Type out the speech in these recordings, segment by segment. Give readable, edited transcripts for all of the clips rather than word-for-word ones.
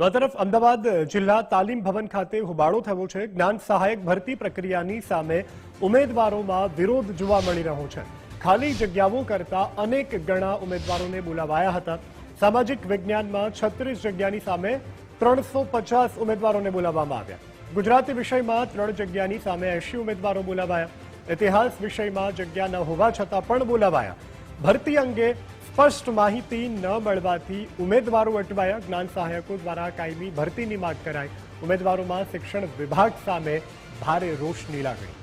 તો આ તરફ અમદાવાદ જિલ્લા તાલીમ ભવન ખાતે હોબાળો થયો છે। જ્ઞાન સહાયક ભરતી પ્રક્રિયાની સામે ઉમેદવારોમાં વિરોધ જોવા મળી રહ્યો છે। ખાલી જગ્યાઓ કરતા અનેક ગણા ઉમેદવારોને બોલાવાયા હતા। સામાજિક વિજ્ઞાનમાં 36 જગ્યાની સામે 350 ઉમેદવારોને બોલાવવામાં આવ્યા। ગુજરાતી વિષયમાં 3 જગ્યાની સામે 80 ઉમેદવારો બોલાવાયા। ઇતિહાસ વિષયમાં જગ્યા ન હોવા છતાં પણ બોલાવાયા। ભરતી અંગે સ્પષ્ટ માહિતી ન મળવાથી ઉમેદવારો અટવાયા। જ્ઞાન સહાયકો દ્વારા કાયમી ભરતીની માંગ કરાઈ। ઉમેદવારોમાં શિક્ષણ વિભાગ સામે ભારે રોષની લાગણી।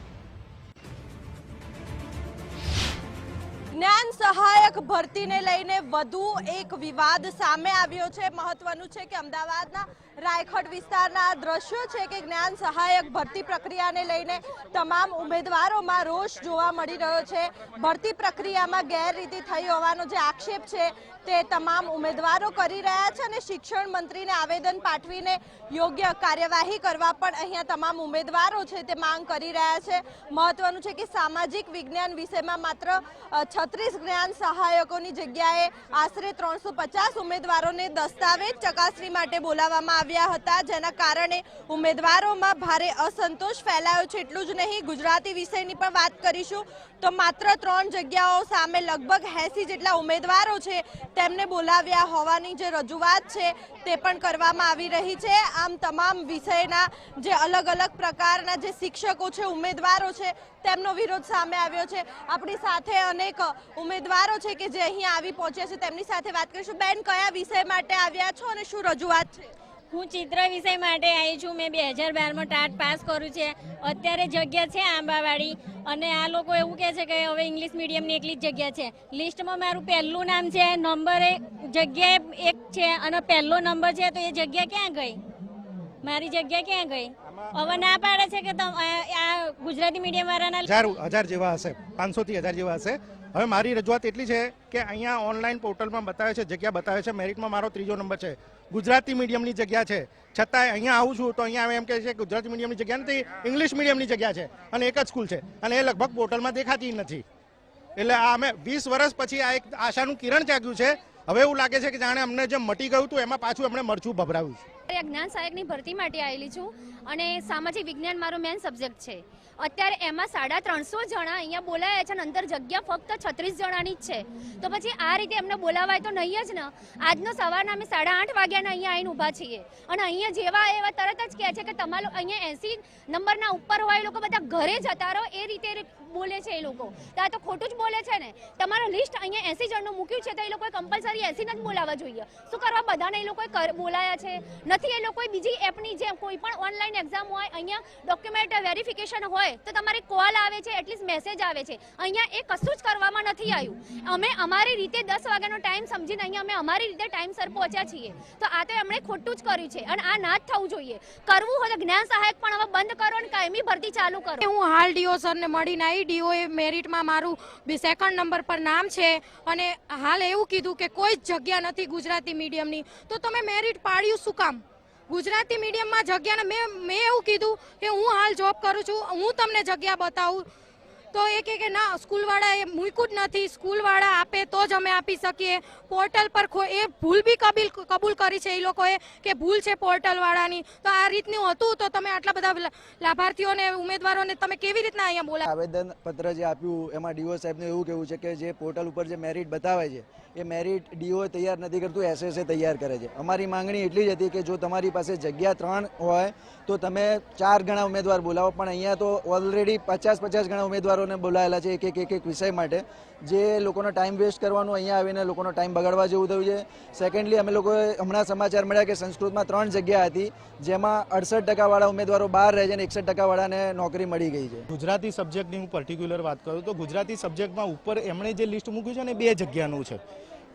જ્ઞાન સહાયક ભરતીને લઈને વધુ એક વિવાદ સામે આવ્યો છે। મહત્વનું છે કે અમદાવાદના રાયખડ વિસ્તારના દ્રશ્યો છે કે જ્ઞાન સહાયક ભરતી પ્રક્રિયાને લઈને તમામ ઉમેદવારોમાં રોષ જોવા મળી રહ્યો છે। ભરતી પ્રક્રિયામાં ગેરરીતિ થઈ હોવાનો જે આક્ષેપ છે તે તમામ ઉમેદવારો કરી રહ્યા છે અને શિક્ષણ મંત્રીને આવેદન પાઠવીને યોગ્ય કાર્યવાહી કરવા પણ અહીંયા તમામ ઉમેદવારો છે તે માંગ કરી રહ્યા છે। મહત્વનું છે કે સામાજિક વિજ્ઞાન વિષયમાં માત્ર 36 જ્ઞાન સહાયકોની જગ્યાએ આશરે 350 ઉમેદવારોને દસ્તાવેજ ચકાસણી માટે બોલાવવામાં આવ્યા હતા, જેના કારણે ઉમેદવારોમાં ભારે અસંતોષ ફેલાયો છે। એટલું જ નહીં, ગુજરાતી વિષયની પણ વાત કરીશું તો માત્ર 3 જગ્યાઓ સામે લગભગ 80 જેટલા ઉમેદવારો છે તેમને બોલાવ્યા હોવાની જે રજૂઆત છે તે પણ કરવામાં આવી રહી છે। આમ તમામ વિષયના જે અલગ અલગ પ્રકારના જે શિક્ષકો છે, ઉમેદવારો છે, તેમનો વિરોધ સામે આવ્યો છે। આપણી સાથે અનેક ઉમેદવારો છે કે જે અહીં આવી પહોંચ્યા છે, તેમની સાથે વાત કરીશું। બેન, કયા વિષય માટે આવ્યા છો અને શું રજૂઆત છે? હું ચિત્ર વિષય માટે આવી છું। મેં 2012માં ટાટ પાસ કર્યું છે। અત્યારે જગ્યા છે આંબાવાડી અને આ લોકો એવું કહે છે કે હવે ઇંગ્લિશ મીડિયમની એકલી જ જગ્યા છે। લિસ્ટમાં મારું પહેલું નામ છે, નંબર જગ્યાએ 1 છે અને પહેલો નંબર છે, તો એ જગ્યા ક્યાં ગઈ? મારી જગ્યા ક્યાં ગઈ? હવે ના પાડે છે કે આ ગુજરાતી મીડિયમ વાળાના હજાર જેવા હશે, 500 થી 1000 જેવા હશે। હવે મારી રજૂઆત એટલી છે કે અહીંયા ઓનલાઈન પોર્ટલમાં બતાવે છે, જગ્યા બતાવે છે, મેરિટમાં મારો 3જો નંબર છે, ગુજરાતી મીડિયમની જગ્યા છે, છતાંય અહીંયા આવું છું તો અહીંયા એમ કહે છે કે ગુજરાતી મીડિયમની જગ્યા નથી, ઇંગ્લિશ મીડિયમની જગ્યા છે અને એક જ સ્કૂલ છે અને એ લગભગ પોર્ટલમાં દેખાતી નથી। એટલે આ અમે 20 વર્ષ પછી આ એક આશાનું કિરણ જાગ્યું છે। હવે એવું લાગે છે કે જાણે અમને જે મટી ગયું હતું એમાં પાછું અમને મરચું ભભરાવ્યું છે। જ્ઞાન સહાયકની ભરતી માટે આવેલી છું અને સામાજિક વિજ્ઞાન મારો મેન સબ્જેક્ટ છે। અત્યારે એમાં 350 જણા અહીંયા બોલાયા છે અને અંદર જગ્યા ફક્ત 36 જણાની જ છે, તો પછી આ રીતે એમને બોલાવાય તો નહીં જ ને। આજનો સવારના અમે 8:30 વાગ્યાના અહીંયા આવીને ઊભા છીએ અને અહીંયા જેવા એવા તરત જ કહે છે કે તમારો અહીંયા 80 નંબરના ઉપર હોય એ લોકો બધા ઘરે જતા રહો, એ રીતે બોલે છે એ લોકો। તો આ તો ખોટું જ બોલે છે ને। તમારું લિસ્ટ અહીંયા 80 જણનું મૂક્યું છે તો એ લોકોએ કમ્પલસરી 80 જ બોલાવવા જોઈએ। શું કરવા બધાને એ લોકોએ બોલાયા છે? નથી એ લોકોએ બીજી એપની જેમ કોઈ પણ ઓનલાઈન એક્ઝામ હોય, અહીંયા ડોક્યુમેન્ટ વેરિફિકેશન હોય તો તમારી કોલ આવે છે, એટલીસ્ટ મેસેજ આવે છે। અહીંયા એ કશું જ કરવામાં નથી આવ્યું। અમે અમારી રીતે 10 વાગ્યાનો ટાઈમ સમજીને અહીંયા અમે અમારી રીતે ટાઈમસર પહોંચ્યા છીએ, તો આ તો એમણે ખોટું જ કર્યું છે અને આ ના જ થવું જોઈએ। કરવું હોય તો જ્ઞાન સહાયક પણ હવે બંધ કરો અને કાયમી ભરતી ચાલુ કરો। હું હાલ ડીઓ સરને મળીને આવી। ડીઓએ મેરિટમાં મારું 2nd નંબર પર નામ છે અને હાલ એવું કીધું કે કોઈ જ જગ્યા નથી ગુજરાતી મીડિયમની, તો તમે મેરિટ પાડ્યું શું કામ? ગુજરાતી મીડિયમમાં જગ્યાને મેં એવું કીધું કે હું હાલ જોબ કરું છું, હું તમને જગ્યા બતાવું, તો એ કે ના, સ્કૂલવાળાએ મૂક્યું જ નથી, સ્કૂલવાળા આપે તો જ અમે આપી શકીએ। પોર્ટલ પર એ ભૂલ બી કબૂલ કરી છે એ લોકોએ કે ભૂલ છે પોર્ટલવાળાની। તો આ રીતનું હતું તો તમે આટલા બધા લાભાર્થીઓને, ઉમેદવારોને તમે કેવી રીતના અહીંયા બોલા? આવેદન પત્ર જે આપ્યું એમાં ડીઓ સાહેબનું એવું કહેવું છે કે જે પોર્ટલ ઉપર જે મેરિટ બતાવે છે એ મેરિટ ડીઓ તૈયાર નથી કરતું, એસએસએ તૈયાર કરે છે। અમારી માંગણી એટલી જ હતી કે જો તમારી પાસે જગ્યા 3 હોય તો તમે 4 ગણા ઉમેદવાર બોલાવો, પણ અહીંયા તો ઓલરેડી 50 ગણા ઉમેદવારોને બોલાયેલા છે એક વિષય માટે, જે લોકોનો ટાઈમ વેસ્ટ કરવાનું, અહીંયા આવીને લોકોનો ટાઈમ બગાડવા જેવું થયું છે। સેકન્ડલી, અમે લોકોએ હમણાં સમાચાર મળ્યા કે સંસ્કૃતમાં 3 જગ્યા હતી જેમાં 68% વાળા ઉમેદવારો બહાર રહે છે અને 61% વાળાને નોકરી મળી ગઈ છે। ગુજરાતી સબ્જેક્ટની હું પર્ટિક્યુલર વાત કરું તો ગુજરાતી સબ્જેક્ટમાં ઉપર એમણે જે લિસ્ટ મૂક્યું છે ને 2 જગ્યાનું છે।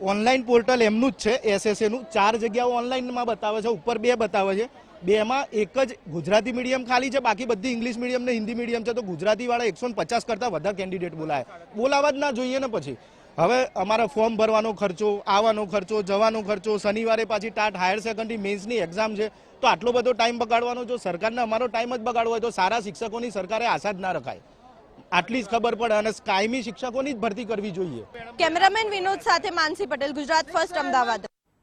ઓનલાઈન પોર્ટલ એમનું જ છે, એસએસએનું 4 જગ્યાઓ ઓનલાઈનમાં બતાવે છે, ઉપર 2 બતાવે છે। 2માં એક જ ગુજરાતી મીડિયમ ખાલી છે, બાકી બધી ઇંગ્લિશ મીડિયમ ને હિન્દી મીડિયમ છે। તો ગુજરાતીવાળા 150 કરતાં વધારે કેન્ડિડેટ બોલાવા જ ના જોઈએ ને। પછી હવે અમારા ફોર્મ ભરવાનો ખર્ચો, આવવાનો ખર્ચો, જવાનો ખર્ચો, શનિવારે પાછી ટાટ હાયર સેકન્ડરી મેન્સની એક્ઝામ છે, તો આટલો બધો ટાઈમ બગાડવાનો? જો સરકારને અમારો ટાઈમ જ બગાડવો હોય તો સારા શિક્ષકોની સરકારે આશા જ ના રખાય। આટલી જ ખબર પડે અને કાયમી શિક્ષકોની જ ભરતી કરવી જોઈએ। કેમેરામેન વિનોદ સાથે માનસી પટેલ, ગુજરાત ફર્સ્ટ, અમદાવાદ।